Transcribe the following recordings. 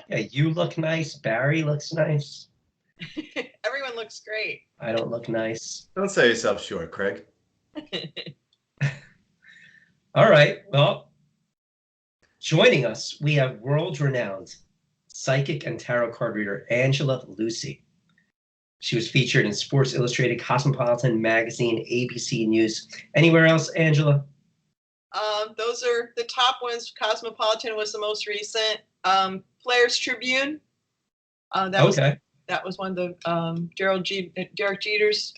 Yeah, you look nice. Barry looks nice. Everyone looks great. I don't look nice. Don't sell yourself short, Craig. All right. Well, joining us, we have world-renowned psychic and tarot card reader Angela Lucy. She was featured in Sports Illustrated, Cosmopolitan Magazine, ABC News. Anywhere else, Angela? Those are the top ones. Cosmopolitan was the most recent. Players Tribune. That was one of the Derek Jeter's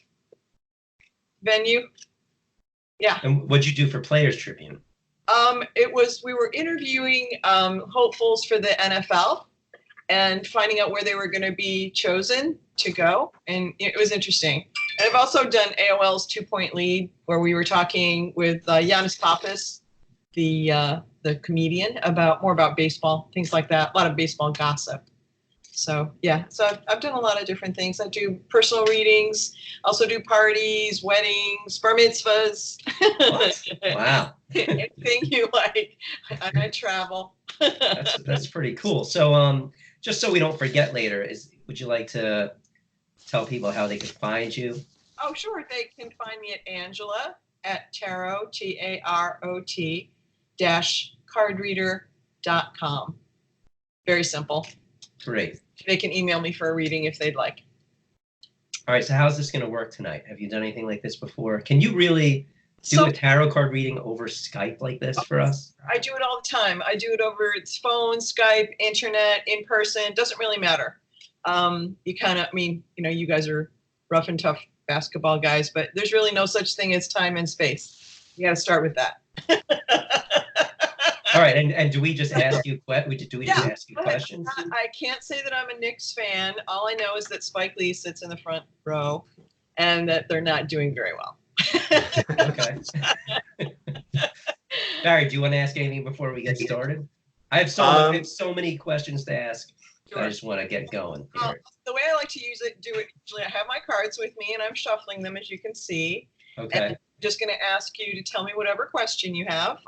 venue. Yeah. And what'd you do for Players Tribune? We were interviewing hopefuls for the NFL and finding out where they were going to be chosen to go, and it was interesting. And I've also done AOL's 2-Point Lead, where we were talking with Giannis Pappas, the comedian, more about baseball, things like that. A lot of baseball gossip. So yeah, I've done a lot of different things. I do personal readings, also do parties, weddings, bar mitzvahs. Wow. Anything you like. And I travel. That's pretty cool. So just so we don't forget later, would you like to tell people how they can find you? Oh, sure. They can find me at Angela at tarot, TAROT -cardreader.com. Very simple. Great. They can email me for a reading if they'd like. All right. So how's this going to work tonight? Have you done anything like this before? Can you really do a tarot card reading over Skype like this for us? I do it all the time. I do it over phone, Skype, internet, in person. Doesn't really matter. You guys are rough and tough basketball guys, but there's really no such thing as time and space. You got to start with that. All right, and do we just ask you just ask you questions? I can't say that I'm a Knicks fan. All I know is that Spike Lee sits in the front row, and that they're not doing very well. Okay. Barry, do you want to ask anything before we get started? I have so many questions to ask. Sure. I just want to get going. The way I like to do it, usually I have my cards with me, and I'm shuffling them, as you can see. Okay. And I'm just going to ask you to tell me whatever question you have.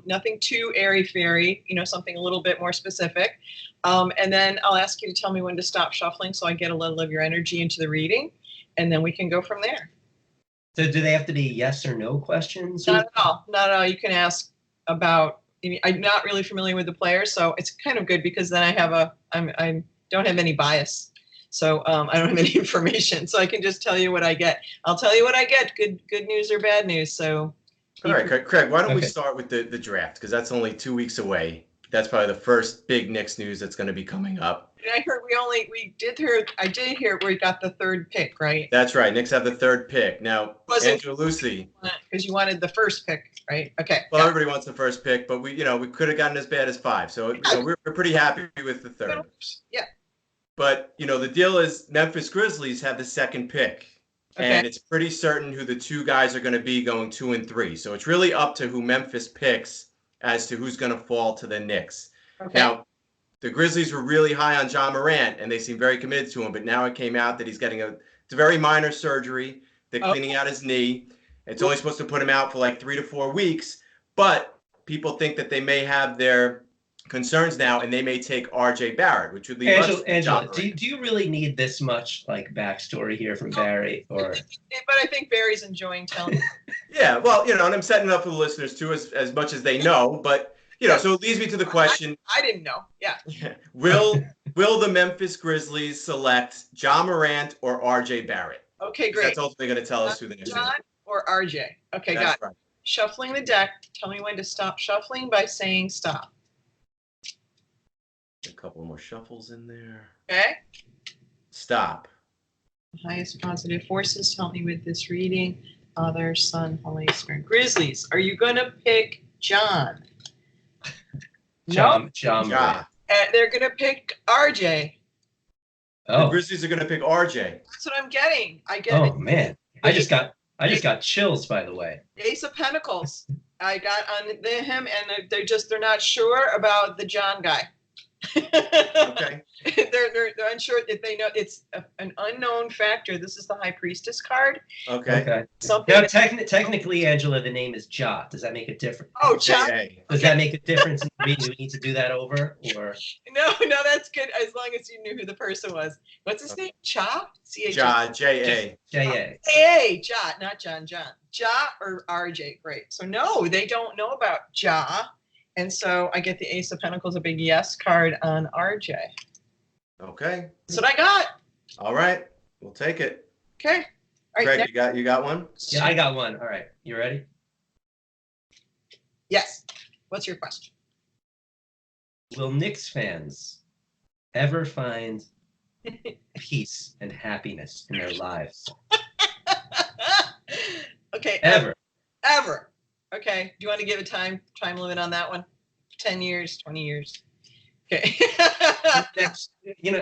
Nothing too airy-fairy, something a little bit more specific. And then I'll ask you to tell me when to stop shuffling so I get a little of your energy into the reading, and then we can go from there. So do they have to be yes or no questions? Not at all. Not at all. You can ask about, I'm not really familiar with the players, so it's kind of good because then I don't have any bias. So I don't have any information, so I can just tell you what I get. I'll tell you what I get, good news or bad news. So, all right, Craig, why don't we start with the draft, because that's only 2 weeks away. That's probably the first big Knicks news that's going to be coming up. And I heard I did hear we got the third pick, right? That's right. Knicks have the third pick. Now, Angela Lucy. Because you wanted the first pick, right? Okay. Well, everybody wants the first pick, but we could have gotten as bad as 5. So we're pretty happy with the third. Yeah. But, the deal is Memphis Grizzlies have the second pick. Okay. And it's pretty certain who the two guys are going to be going 2 and 3. So it's really up to who Memphis picks as to who's going to fall to the Knicks. Okay. Now, the Grizzlies were really high on Ja Morant, and they seem very committed to him. But now it came out that he's getting it's a very minor surgery. They're cleaning out his knee. It's only supposed to put him out for like 3 to 4 weeks. But people think that they may have their concerns now, and they may take R.J. Barrett, which would leave Angela, do you really need this much backstory here from Barry? Or but I think Barry's enjoying telling. Yeah, well, and I'm setting it up for the listeners too, as much as they know. But so it leads me to the question. I didn't know. Yeah. Will the Memphis Grizzlies select Ja Morant or R.J. Barrett? Okay, great. That's ultimately going to tell us who the Knicks are. John or R.J. Okay, got it. Right. Shuffling the deck. Tell me when to stop shuffling by saying stop. A couple more shuffles in there. Okay. Stop. Highest positive forces, help me with this reading. Father, Son, Holy Spirit. Grizzlies, are you going to pick John? John. They're going to pick RJ. Oh. The Grizzlies are going to pick RJ. That's what I'm getting. I get it. Oh, man. I just got chills, by the way. Ace of Pentacles. I got on him, and they're not sure about the John guy. Okay. They're unsure if they know it's an unknown factor. This is the High Priestess card. Okay. Okay. Something. Now, that- technically, Angela, the name is Ja. Does that make a difference? oh, Cha. J.A. Does that make a difference in the reading? Do we need to do that over? Or No, that's good. As long as you knew who the person was. What's his name? Cha? C-H-A. Ja, J.A. J.A.? Hey, Ja, not John. Ja or RJ. Great. So no, they don't know about Ja. And so I get the Ace of Pentacles, a big yes card on RJ. Okay. That's what I got. All right. We'll take it. Okay. All right. Greg, next. you got one? Yeah, I got one. All right. You ready? Yes. What's your question? Will Knicks fans ever find peace and happiness in their lives? Okay. Ever? Ever. Okay. Do you want to give a time limit on that one? 10 years, 20 years. Okay. Next,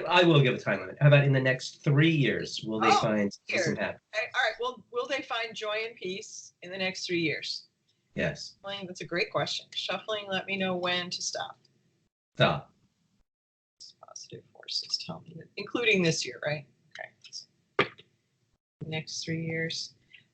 I will give a time limit. How about in the next 3 years, will they find peace and happiness? Okay, all right. Well, will they find joy and peace in the next 3 years? Yes. That's a great question. Shuffling, let me know when to stop. Stop. Positive forces tell me that, including this year, right? Okay. Next 3 years.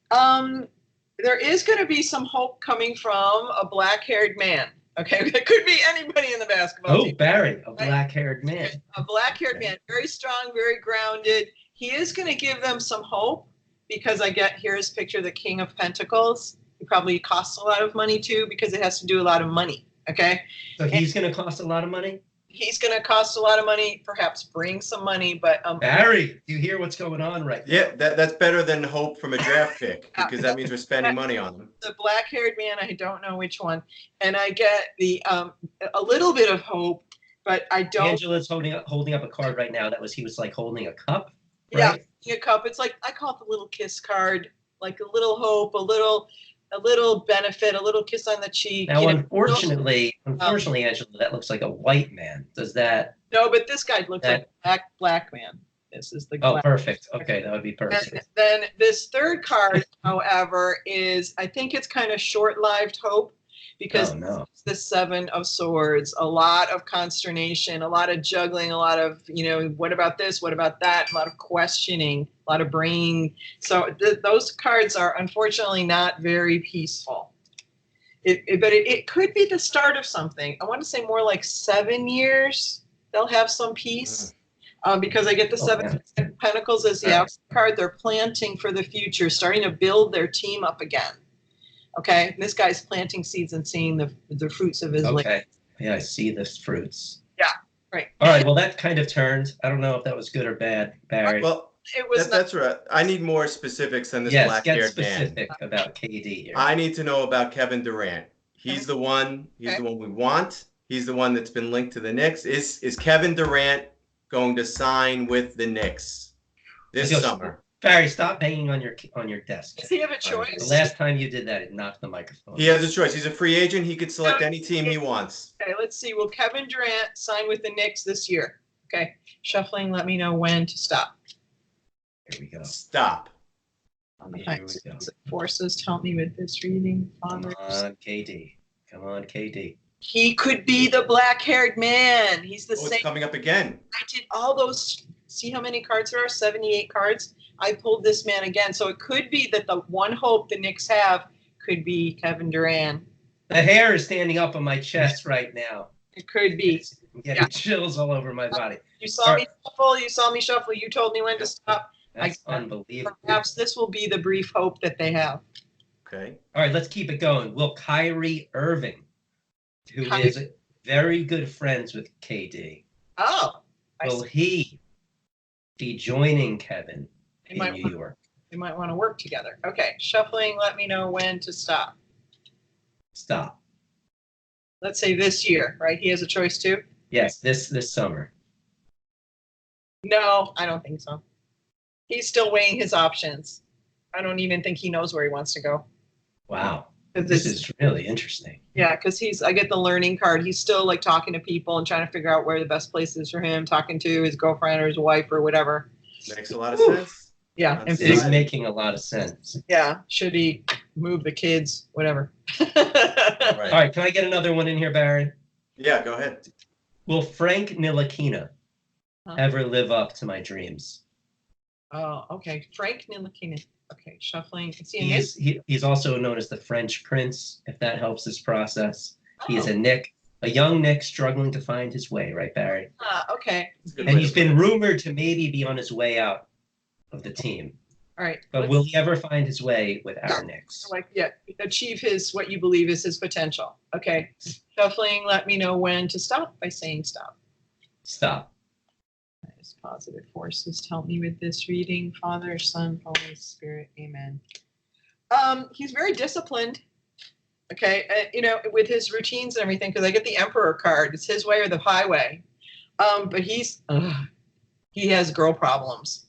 There is going to be some hope coming from a black-haired man. Okay, it could be anybody in the basketball team. Barry, a black-haired man. A black-haired man, very strong, very grounded. He is going to give them some hope because I get here his picture, the King of Pentacles. He probably costs a lot of money too because it has to do a lot of money. Okay. So he's going to cost a lot of money? He's going to cost a lot of money, perhaps bring some money, but Barry, do you hear what's going on right now? Yeah, that's better than hope from a draft pick because that means we're spending money on them. the black-haired man, I don't know which one, and I get the a little bit of hope, but I don't. Angela's holding up a card right now. He was like holding a cup, Yeah, right? a cup. It's like I call it the little kiss card, like a little hope, a little benefit, a little kiss on the cheek. Now, unfortunately, Angela, that looks like a white man. Does that? No, but this guy looks like a black man. This is the. Oh, perfect. Okay, that would be perfect. And then this third card, however, is I think it's kind of short-lived hope because it's the Seven of Swords. A lot of consternation, a lot of juggling, a lot of what about this, what about that, a lot of questioning, a lot of brain. So those cards are unfortunately not very peaceful. But it could be the start of something. I want to say more like 7 years. They'll have some peace. Because I get the Seven of Pentacles as the outside card. They're planting for the future, starting to build their team up again. Okay, this guy's planting seeds and seeing the fruits of his labor. Okay, yeah, I see the fruits. Yeah, right. All right, well, that kind of turned. I don't know if that was good or bad, Barry. Well, it was. That's right. I need more specifics than this yes, black-haired get man. specific about KD here. I need to know about Kevin Durant. He's the one. He's the one we want. He's the one that's been linked to the Knicks. Is Kevin Durant going to sign with the Knicks this summer? Barry, stop banging on your desk. Does he have a choice? The last time you did that, it knocked the microphone. He has a choice. He's a free agent. He could select any team he wants. Okay, let's see. Will Kevin Durant sign with the Knicks this year? Okay, shuffling. Let me know when to stop. Here we go. Stop. Here we go. Forces tell me with this reading. Come on, KD. Come on, KD. He could be the black-haired man. He's the same. It's coming up again. I did all those. See how many cards there are? 78 cards. I pulled this man again. So it could be that the one hope the Knicks have could be Kevin Durant. The hair is standing up on my chest right now. It could be. I'm getting chills all over my body. You saw me shuffle. You saw me shuffle. You told me when to stop. That's unbelievable. Perhaps this will be the brief hope that they have. Okay. All right, let's keep it going. Will Kyrie Irving, who is very good friends with KD, will he be joining Kevin in New York? They might want to work together. Okay, shuffling. Let me know when to stop. Stop. Let's say this year, right? He has a choice too? Yes, this summer. No, I don't think so. He's still weighing his options. I don't even think he knows where he wants to go. Wow. This is really interesting. Yeah, because I get the learning card. He's still like talking to people and trying to figure out where the best place is for him, talking to his girlfriend or his wife or whatever. Makes a lot of sense. Yeah. It is making a lot of sense. Yeah. Should he move the kids? Whatever. All right. Can I get another one in here, Barry? Yeah, go ahead. Will Frank Ntilikina Huh? ever live up to my dreams? Oh, okay. Frank Ntilikina. Okay, shuffling. Is he a Knick? He's also known as the French Prince, if that helps this process. He is Oh. a young Knick struggling to find his way, right, Barry? Okay. That's a good And way he's to put been it. rumored to maybe be on his way out of the team. All right. But will he ever find his way with our Knicks? Achieve his what you believe is his potential? Okay. Shuffling. Let me know when to stop by saying stop. Stop. As positive forces help me with this reading. Father, Son, Holy Spirit. Amen. He's very disciplined. Okay, with his routines and everything, because I get the Emperor card. It's his way or the highway. But he has girl problems.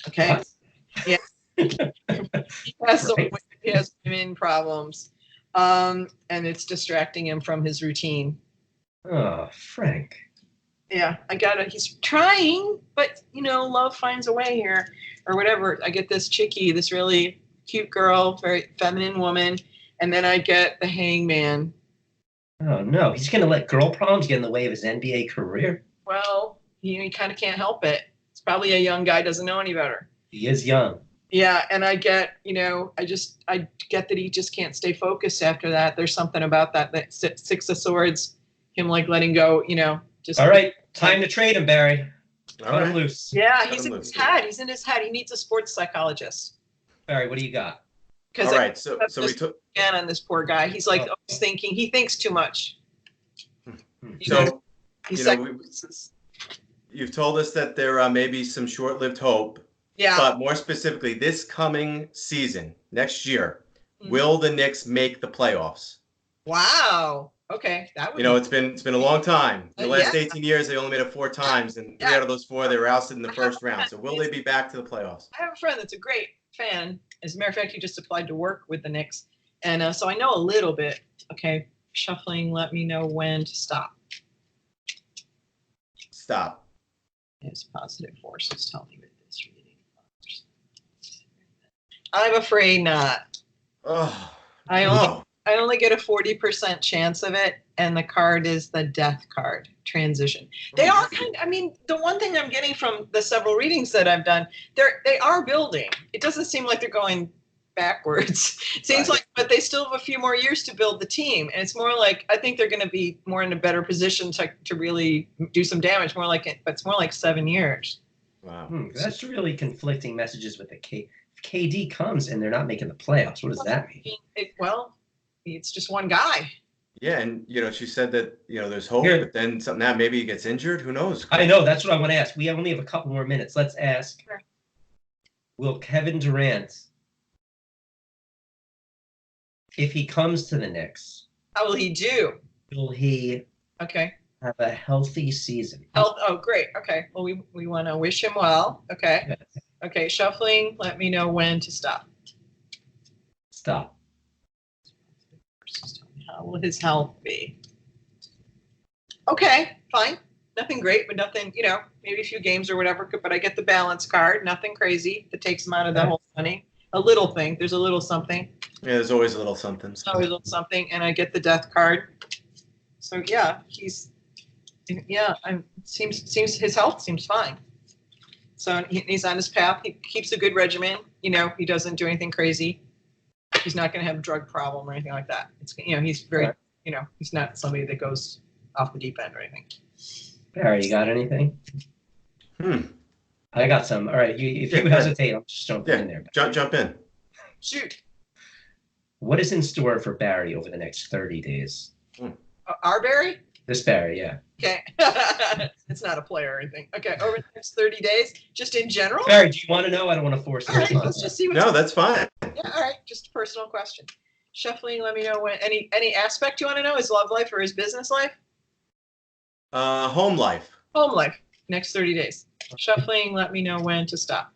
Okay. What? Yeah. He has women problems. And it's distracting him from his routine. Oh, Frank. Yeah, he's trying, but love finds a way here, or whatever. I get this chickie, this really cute girl, very feminine woman, and then I get the hangman. Oh no, he's gonna let girl problems get in the way of his NBA career. Well, he kind of can't help it. It's probably a young guy, doesn't know any better. He is young. Yeah, and I get, I get that he just can't stay focused after that. There's something about that Six of Swords, him like letting go, just. All right, time to trade him, Barry. All Let him right. loose. Yeah, Let he's him in loose. his head. He's in his head. He needs a sports psychologist. Barry, what do you got? All right. So we took. Again on this poor guy. He's like Oh. always thinking. He thinks too much. So He's you've told us that there may be some short-lived hope. yeah. But more specifically, this coming season, next year, Mhm. will the Knicks make the playoffs? Wow. Okay, that would. It's been a long time. In the last Yeah. 18 years, they only made it 4 times, and 3 out of those 4 they were ousted in the first round. So will they be back to the playoffs? I have a friend that's a great fan. As a matter of fact, he just applied to work with the Knicks, and so I know a little bit. Okay, shuffling. Let me know when to stop. Stop. His positive forces tell me with this reading. I'm afraid not. Oh, I no. only get a 40% chance of it, and the card is the death card, transition. They are the one thing I'm getting from the several readings that I've done, they are building. It doesn't seem like they're going backwards. It seems Right. but they still have a few more years to build the team. And it's more like, I think they're going to be more in a better position to really do some damage, but it's more like 7 years. Wow. That's really conflicting messages with the K. If KD comes and they're not making the playoffs, what does that mean? It's just one guy. Yeah, and she said that there's hope, Here. but then something that maybe he gets injured. Who knows? I know, that's what I want to ask. We only have a couple more minutes. Let's ask, Sure. will Kevin Durant, if he comes to the Knicks, How will he do? will he Okay. have a healthy season? Health. Oh, great. Okay. Well, we want to wish him well. Okay. Yes. Okay. Shuffling. Let me know when to stop. Stop. How will his health be? Okay. Fine. Nothing great, but nothing, maybe a few games or whatever. But I get the balance card. Nothing crazy that takes him out of the whole money. A little thing. There's a little something. Yeah, there's always a little something. Always a little something. And I get the death card. So yeah, he's his health seems fine. So he's on his path. He keeps a good regimen. He doesn't do anything crazy. He's not going to have a drug problem or anything like that. It's he's very Right. He's not somebody that goes off the deep end or anything. Barry, you got anything? I got some. All right, if you hesitate, I'll just jump in there. Jump in. Shoot. What is in store for Barry over the next 30 days? Our Barry? This Barry, yeah. Okay. It's not a player or anything. Okay. Over the next 30 days, just in general? Barry, do you want to know? I don't want to force All right, this on. let's just see No, that's fine. Yeah, all right. Just a personal question. Shuffling, let me know when any aspect you want to know, his love life or his business life? Home life. Home life. Next 30 days. Shuffling, let me know when to stop.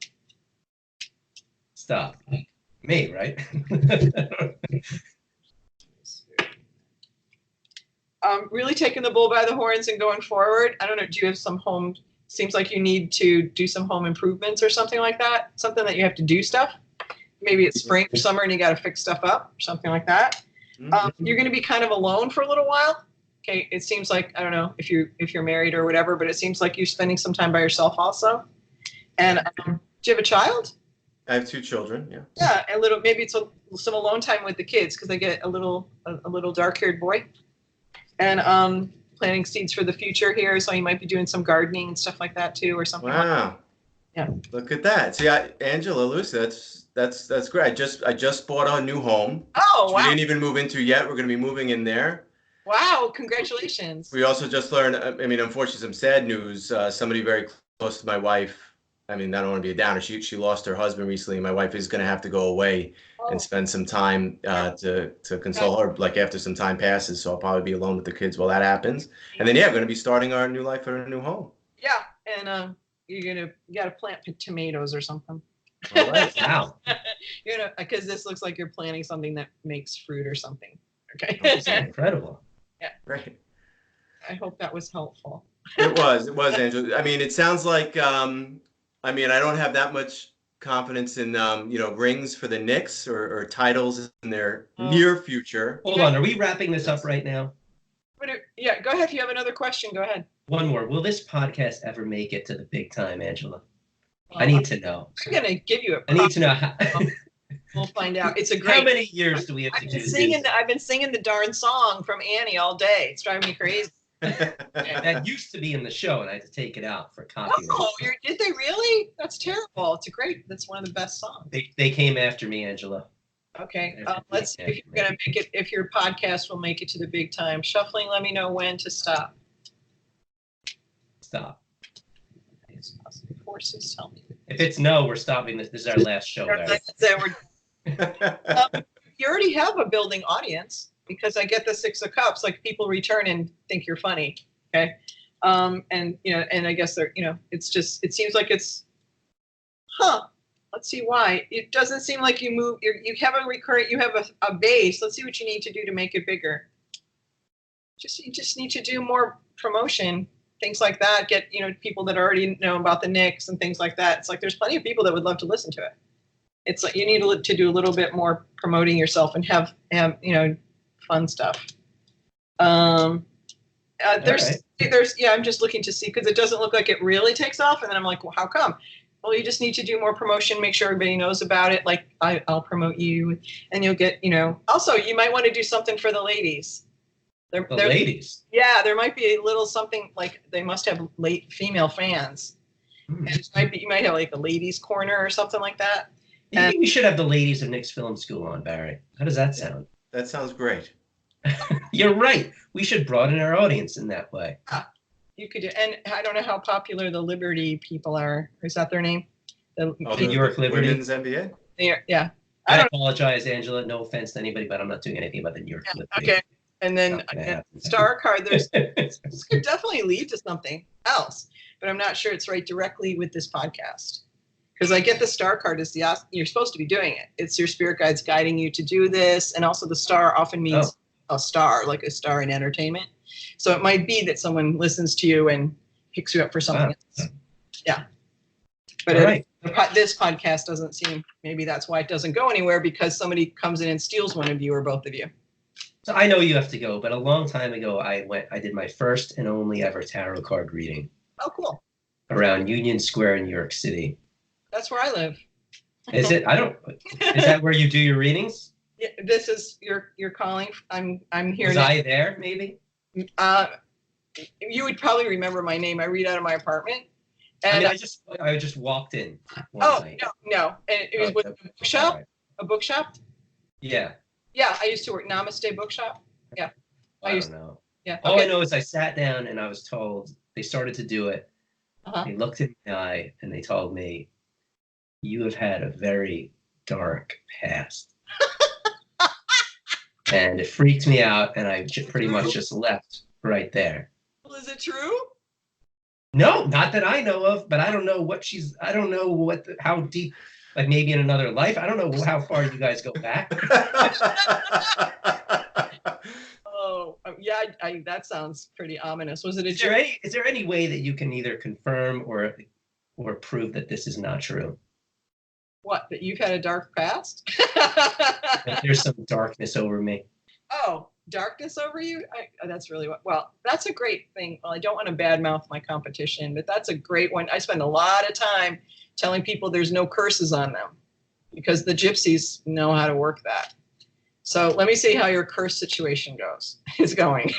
Stop. Me, right? Really taking the bull by the horns and going forward. I don't know. Do you have some home? Seems like you need to do some home improvements or something like that. Something that you have to do stuff. Maybe it's spring or summer and you got to fix stuff up or something like that. You're going to be kind of alone for a little while. Okay, it seems like, I don't know if you're married or whatever, but it seems like you're spending some time by yourself also. And do you have a child? I have 2 children. Yeah. Yeah, maybe it's some alone time with the kids because they get a little dark-haired boy. And planting seeds for the future here, so you might be doing some gardening and stuff like that too, or something. Wow. Yeah. Look at that. See, Angela, Lucy, that's great. I just bought a new home. Oh, wow. We didn't even move into yet. We're going to be moving in there. Wow, congratulations. We also just learned, I mean, unfortunately, some sad news. Somebody very close to my wife, I mean, I don't want to be a downer. She lost her husband recently. My wife is going to have to go away and spend some time to console her, like after some time passes. So I'll probably be alone with the kids while that happens. And then, yeah, we're going to be starting our new life at our new home. Yeah, and you got to plant tomatoes or something. All right. Wow. Because this looks like you're planting something that makes fruit or something. Okay. That's incredible. Yeah. Right. I hope that was helpful. It was, Angela. I mean, it sounds like, I mean, I don't have that much confidence in, rings for the Knicks or titles in their near future. Hold on. Are we wrapping this up right now? Yeah, go ahead. If you have another question, go ahead. One more. Will this podcast ever make it to the big time, Angela? I need to know. I'm going to give you I need to know how. We'll find out. It's a great. How many years do we have to do this? I've been singing the darn song from Annie all day. It's driving me crazy. That used to be in the show, and I had to take it out for copyright. Oh, did they really? That's terrible. That's one of the best songs. They came after me, Angela. Okay, let's see if you're gonna make it. If your podcast will make it to the big time. Shuffling. Let me know when to stop. Stop. Forces tell me. If it's no, we're stopping this. This is our last show. You already have a building audience because I get the 6 of Cups. Like people return and think you're funny. Okay, and and I guess they're it's just it seems like it's, Let's see why. It doesn't seem like you move. You have a recurrent. You have a base. Let's see what you need to do to make it bigger. You just need to do more promotion, things like that. Get people that already know about the Knicks and things like that. It's like there's plenty of people that would love to listen to it. It's like you need to do a little bit more promoting yourself and have fun stuff. There's I'm just looking to see because it doesn't look like it really takes off, and then I'm like, well, how come? Well, you just need to do more promotion, make sure everybody knows about it. Like I'll promote you, and you'll get Also, you might want to do something for the ladies. The ladies. Yeah, there might be a little something like they must have late female fans. And you might have like a ladies' corner or something like that. Maybe we should have the ladies of Knicks Film School on, Barry. How does that sound? That sounds great. You're right. We should broaden our audience in that way. You could, and I don't know how popular the Liberty people are. Is that their name? The York Liberty. Women's NBA? Yeah. I apologize, Angela. No offense to anybody, but I'm not doing anything about the New York Liberty. Okay. And then Star Card, this could definitely lead to something else, but I'm not sure it's right directly with this podcast. Because I get the Star Card is you're supposed to be doing it. It's your spirit guides guiding you to do this. And also the star often means a star, like a star in entertainment. So it might be that someone listens to you and picks you up for something else. Yeah. But this podcast doesn't seem, maybe that's why it doesn't go anywhere, because somebody comes in and steals one of you or both of you. So I know you have to go, but a long time ago, I did my first and only ever tarot card reading. Oh, cool. Around Union Square in New York City. That's where I live. Is it? Is that where you do your readings? Yeah, this is you're calling. I'm here. Was I there? Maybe. You would probably remember my name. I read out of my apartment. And I just walked in. Night. No. And it was with a bookshop. Right. A bookshop. Yeah. Yeah, I used to work Namaste Bookshop. Yeah. I don't know. Yeah. All I know is I sat down and I was told they started to do it. They looked in my eye and they told me, "You have had a very dark past." And it freaked me out, and I pretty much just left right there. Well, is it true? No, not that I know of, but I don't know how deep, like maybe in another life. I don't know how far you guys go back. Oh, yeah, that sounds pretty ominous. Was it is there any way that you can either confirm or prove that this is not true? What, that you've had a dark past? That there's some darkness over me. Oh, darkness over you. That's really well. That's a great thing. Well, I don't want to badmouth my competition, but that's a great one. I spend a lot of time telling people there's no curses on them because the gypsies know how to work that. So let me see how your curse situation goes. It's going.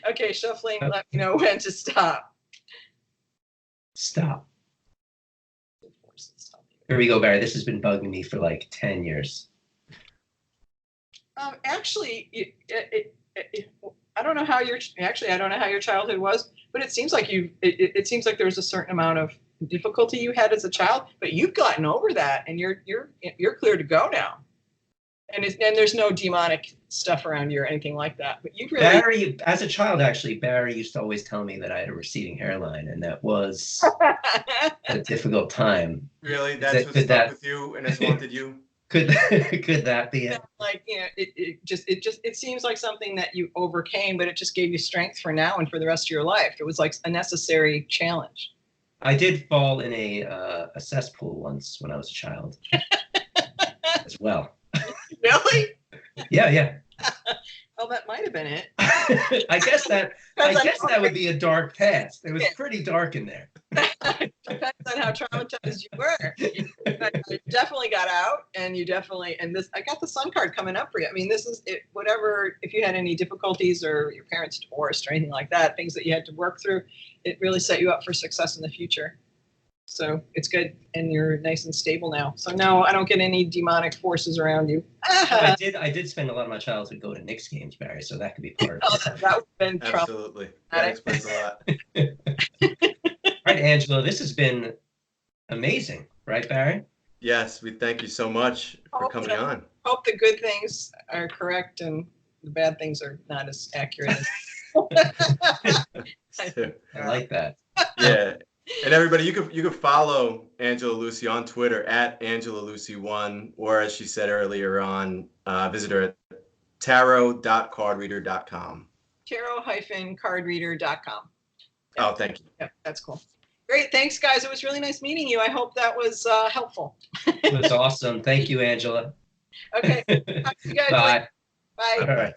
Okay, shuffling. Let me know when to stop. Stop. Here we go, Barry. This has been bugging me for like 10 years. Actually, I don't know how your childhood was, but it seems like it seems like there was a certain amount of difficulty you had as a child, but you've gotten over that, and you're clear to go now. And there's no demonic stuff around you or anything like that. But you really, Barry, as a child, actually, Barry used to always tell me that I had a receding hairline, and that was a difficult time. Really? That's what stuck with you and has haunted you? Could that be it? Like, it seems like something that you overcame, but it just gave you strength for now and for the rest of your life. It was like a necessary challenge. I did fall in a cesspool once when I was a child, as well. Really? Yeah. Well, that might have been it. I guess that would be a dark past. It was pretty dark in there. Depends on how traumatized you were. You definitely got out, and I got the sun card coming up for you. I mean, this is it. Whatever, if you had any difficulties or your parents divorced or anything like that, things that you had to work through, it really set you up for success in the future. So it's good, and you're nice and stable now. So no, I don't get any demonic forces around you. I did spend a lot of my childhood going to Knicks games, Barry, so that could be part of it. That would have been absolutely. That explains a lot. All right, Angela, this has been amazing, right, Barry? Yes, we thank you so much for coming on. Hope the good things are correct and the bad things are not as accurate. I like that. Yeah. And everybody, you could follow Angela Lucy on Twitter at AngelaLucy1, or as she said earlier on, visit her at tarot.cardreader.com. Tarot-cardreader.com. Oh, thank you. Yep, that's cool. Great. Thanks, guys. It was really nice meeting you. I hope that was helpful. It was awesome. Thank you, Angela. Okay. Talk to you guys Bye. later. Bye. All right.